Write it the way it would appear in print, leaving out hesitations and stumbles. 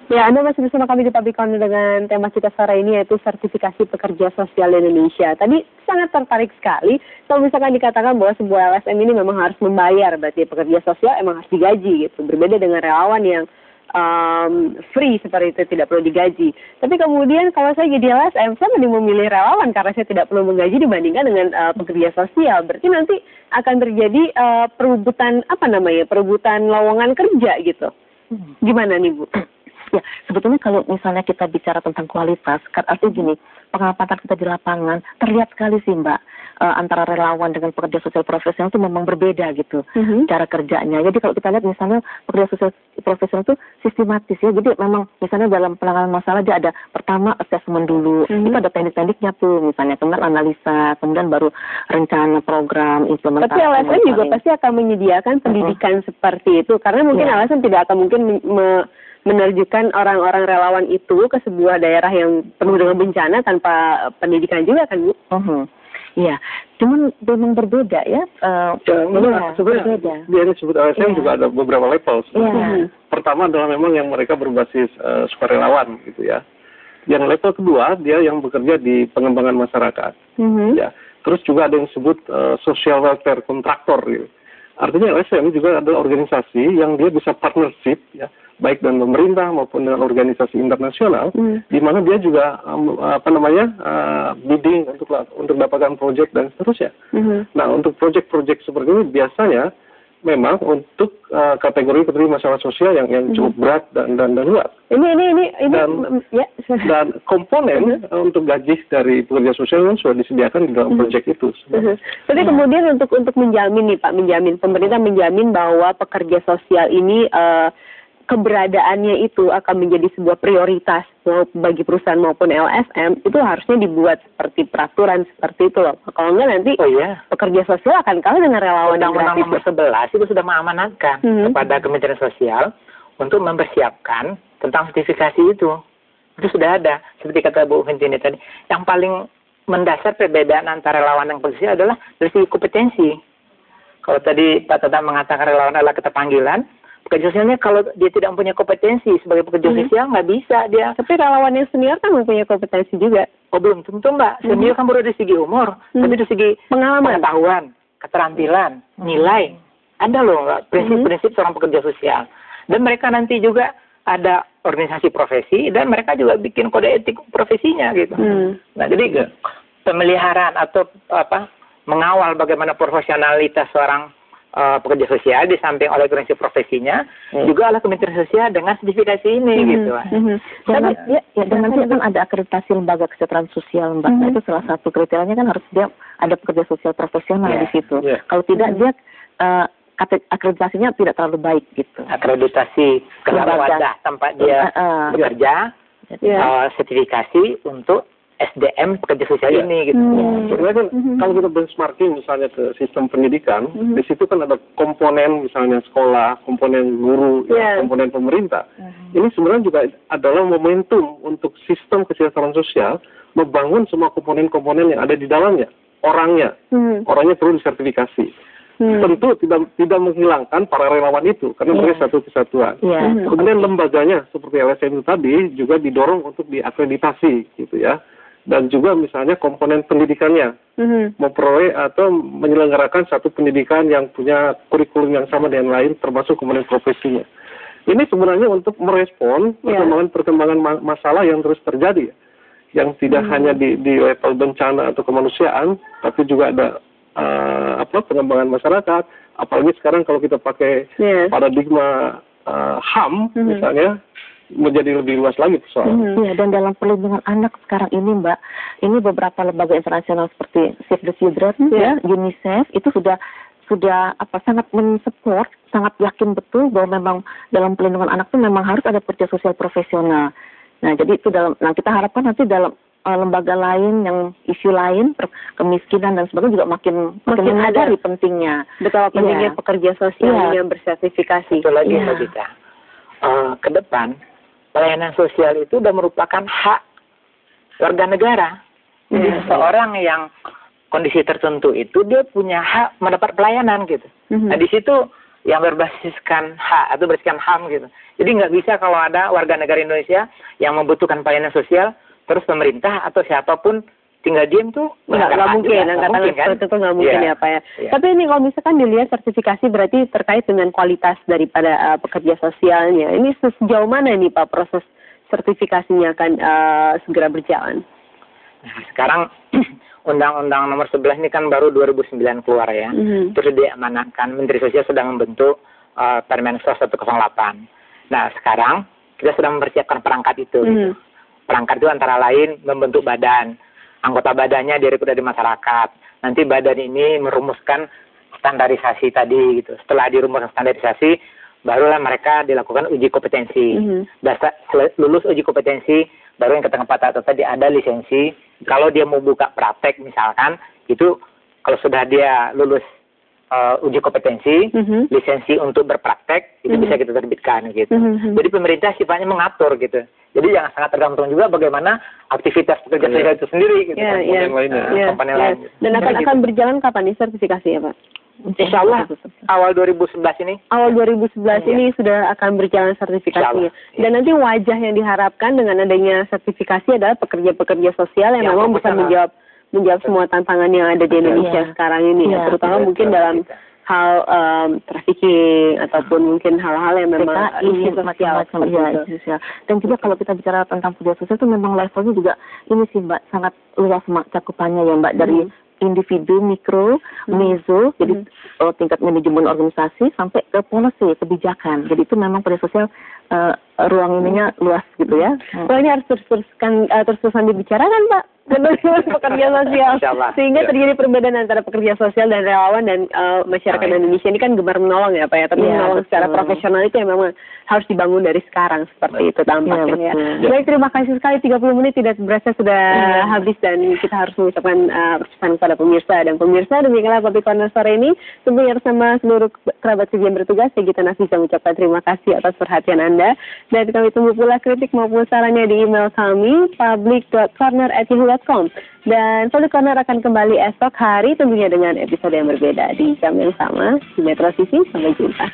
Ya, Anda masih bersama kami di Publikon dengan tema kita sore ini yaitu sertifikasi pekerja sosial Indonesia. Tadi sangat tertarik sekali kalau misalkan dikatakan bahwa sebuah LSM ini memang harus membayar, berarti pekerja sosial emang harus digaji gitu. Berbeda dengan relawan yang free seperti itu, tidak perlu digaji. Tapi kemudian kalau saya jadi LSM, saya mending memilih relawan karena saya tidak perlu menggaji dibandingkan dengan pekerja sosial. Berarti nanti akan terjadi perebutan perebutan lowongan kerja gitu. Gimana nih Bu? Ya, sebetulnya kalau misalnya kita bicara tentang kualitas, artinya gini, pengamatan kita di lapangan, terlihat sekali sih Mbak, antara relawan dengan pekerja sosial profesional itu memang berbeda gitu, cara kerjanya. Jadi kalau kita lihat misalnya pekerja sosial profesional itu sistematis ya, jadi memang misalnya dalam penanganan masalah dia ada pertama assessment dulu, itu ada teknik-tekniknya tuh, misalnya kemudian analisa, kemudian baru rencana program, implementasi. Tapi LSM juga pasti akan menyediakan pendidikan seperti itu, karena mungkin LSM tidak akan mungkin menerjunkan orang-orang relawan itu ke sebuah daerah yang penuh dengan bencana tanpa pendidikan juga kan Bu? Iya, cuman memang berbeda ya. Sebenarnya dia disebut LSM juga ada beberapa level. Pertama adalah memang yang mereka berbasis sukarelawan gitu ya. Yang level kedua dia yang bekerja di pengembangan masyarakat. Ya. Terus juga ada yang disebut social welfare kontraktor gitu. Artinya LSM juga adalah organisasi yang dia bisa partnership ya, baik dengan pemerintah maupun dengan organisasi internasional, di mana dia juga bidding untuk dapatkan proyek dan seterusnya. Nah, untuk proyek-proyek seperti ini biasanya memang untuk kategori masalah sosial yang cukup berat dan luas. Dan komponen untuk gaji dari pekerja sosial kan sudah disediakan di dalam proyek itu. Jadi kemudian untuk menjamin nih Pak, pemerintah menjamin bahwa pekerja sosial ini keberadaannya itu akan menjadi sebuah prioritas bagi perusahaan maupun LSM, itu harusnya dibuat seperti peraturan seperti itu loh. Kalau enggak nanti pekerja sosial akan kalah dengan relawan yang gratis. Undang-Undang Nomor 11 itu sudah mengamanatkan kepada Kementerian Sosial untuk mempersiapkan tentang sertifikasi itu. Itu sudah ada. Seperti kata Bu Ventini tadi, yang paling mendasar perbedaan antara relawan dan pekerja sosial adalah dari segi kompetensi. Kalau tadi Pak Tata mengatakan relawan adalah keterpanggilan, pekerja sosialnya kalau dia tidak mempunyai kompetensi sebagai pekerja sosial nggak bisa dia. Tapi relawan yang senior kan mempunyai kompetensi juga. Oh belum tentu Mbak. Senior kan baru dari segi umur, tapi dari segi pengetahuan, keterampilan, nilai. Ada loh prinsip-prinsip seorang pekerja sosial. Dan mereka nanti juga ada organisasi profesi dan mereka juga bikin kode etik profesinya gitu. Nah jadi pemeliharaan atau mengawal bagaimana profesionalitas seorang pekerja sosial di samping oleh organisasi profesinya juga oleh Kementerian Sosial dengan sertifikasi ini gitu. Dan nanti kan ada akreditasi lembaga kesejahteraan sosial Mbak. Nah, itu salah satu kriterianya kan harus dia ada pekerja sosial profesional di situ. Kalau tidak dia akreditasinya tidak terlalu baik gitu. Akreditasi wadah tempat dia bekerja, sertifikasi untuk SDM pekerja sosial ini gitu. Sebenarnya kan kalau kita benchmarking misalnya ke sistem pendidikan, di situ kan ada komponen misalnya sekolah, komponen guru, komponen pemerintah. Ini sebenarnya juga adalah momentum untuk sistem kesejahteraan sosial membangun semua komponen-komponen yang ada di dalamnya. Orangnya perlu disertifikasi. Tentu tidak menghilangkan para relawan itu karena mereka satu kesatuan. Kemudian lembaganya seperti LSM itu tadi juga didorong untuk diakreditasi gitu ya. Dan juga misalnya komponen pendidikannya memperoleh atau menyelenggarakan satu pendidikan yang punya kurikulum yang sama dengan lain termasuk komponen profesinya. Ini sebenarnya untuk merespon perkembangan masalah yang terus terjadi, yang tidak hanya di level bencana atau kemanusiaan, tapi juga ada pengembangan masyarakat. Apalagi sekarang kalau kita pakai paradigma HAM misalnya, menjadi lebih luas lagi persoalan. Dan dalam perlindungan anak sekarang ini Mbak, ini beberapa lembaga internasional seperti Save the Children, UNICEF itu sudah sangat mensupport, sangat yakin betul bahwa memang dalam perlindungan anak itu memang harus ada pekerja sosial profesional. Nah, jadi itu kita harapkan nanti dalam lembaga lain yang isu lain kemiskinan dan sebagainya juga makin menyadari pentingnya. Betapa pentingnya pekerja sosial yang bersertifikasi. Itu lagi Mbak Dita. Ke depan pelayanan sosial itu sudah merupakan hak warga negara. Jadi seseorang yang kondisi tertentu itu dia punya hak mendapat pelayanan gitu. Nah di situ yang berbasiskan hak atau berbasiskan HAM gitu. Jadi nggak bisa kalau ada warga negara Indonesia yang membutuhkan pelayanan sosial, terus pemerintah atau siapapun tinggal diem tuh nggak mungkin, angkatan seperti itu nggak mungkin ya Pak ya. Tapi ini kalau misalkan dilihat sertifikasi berarti terkait dengan kualitas daripada pekerja sosialnya. Ini sejauh mana nih Pak proses sertifikasinya akan segera berjalan? Nah, sekarang Undang-Undang Nomor 11 ini kan baru 2009 keluar ya. Terus diamanatkan Menteri Sosial sedang membentuk Permenkes 108. Nah, sekarang kita sedang mempersiapkan perangkat itu. Gitu. Perangkat itu antara lain membentuk badan. Anggota badannya direkrut dari masyarakat. Nanti badan ini merumuskan standarisasi tadi gitu. Setelah dirumuskan standarisasi, barulah mereka dilakukan uji kompetensi. Dasar lulus uji kompetensi, baru yang kata Pak tadi ada lisensi. Kalau dia mau buka praktek misalkan, itu kalau sudah dia lulus uji kompetensi, lisensi untuk berpraktek, itu bisa kita terbitkan gitu. Jadi pemerintah sifatnya mengatur gitu. Jadi yang sangat tergantung juga bagaimana aktivitas pekerja sosial itu sendiri gitu. Komponen lain. Dan akan berjalan kapan nih sertifikasi ya Pak? Insya Allah awal 2011 ini. Awal 2011 ini sudah akan berjalan sertifikasinya. Dan nanti wajah yang diharapkan dengan adanya sertifikasi adalah pekerja-pekerja sosial yang memang bisa menjawab semua tantangan yang ada di Indonesia sekarang ini, ya, terutama mungkin dalam hal trafficking ataupun mungkin hal-hal yang memang isu sosial. Dan juga kalau kita bicara tentang pekerja sosial itu memang levelnya juga ini sih Mbak sangat luas cakupannya ya Mbak, dari individu, mikro, meso, jadi tingkat manajemen organisasi sampai ke policy, kebijakan. Jadi itu memang pekerja sosial ruang ininya luas gitu ya. Well, ini harus terus-terusan dibicarakan Pak dengan pekerja sosial, sehingga terjadi perbedaan antara pekerja sosial dan relawan dan masyarakat Indonesia ini kan gemar menolong ya Pak ya, tapi menolong secara profesional itu yang memang harus dibangun dari sekarang seperti itu tampaknya ya. Baik, terima kasih sekali, 30 menit tidak berasa sudah habis dan kita harus mengucapkan perpisahan kepada pemirsa dan pemirsa. Demikianlah Public Corner sore ini, tentunya bersama seluruh kerabat kerja yang bertugas, saya Gita Nafisa mengucapkan terima kasih atas perhatian Anda dan kami tunggu pula kritik maupun sarannya di email kami public.corner@yahoo.com. Dan Public Corner akan kembali esok hari tentunya dengan episode yang berbeda di jam yang sama di Metro TV. Sampai jumpa.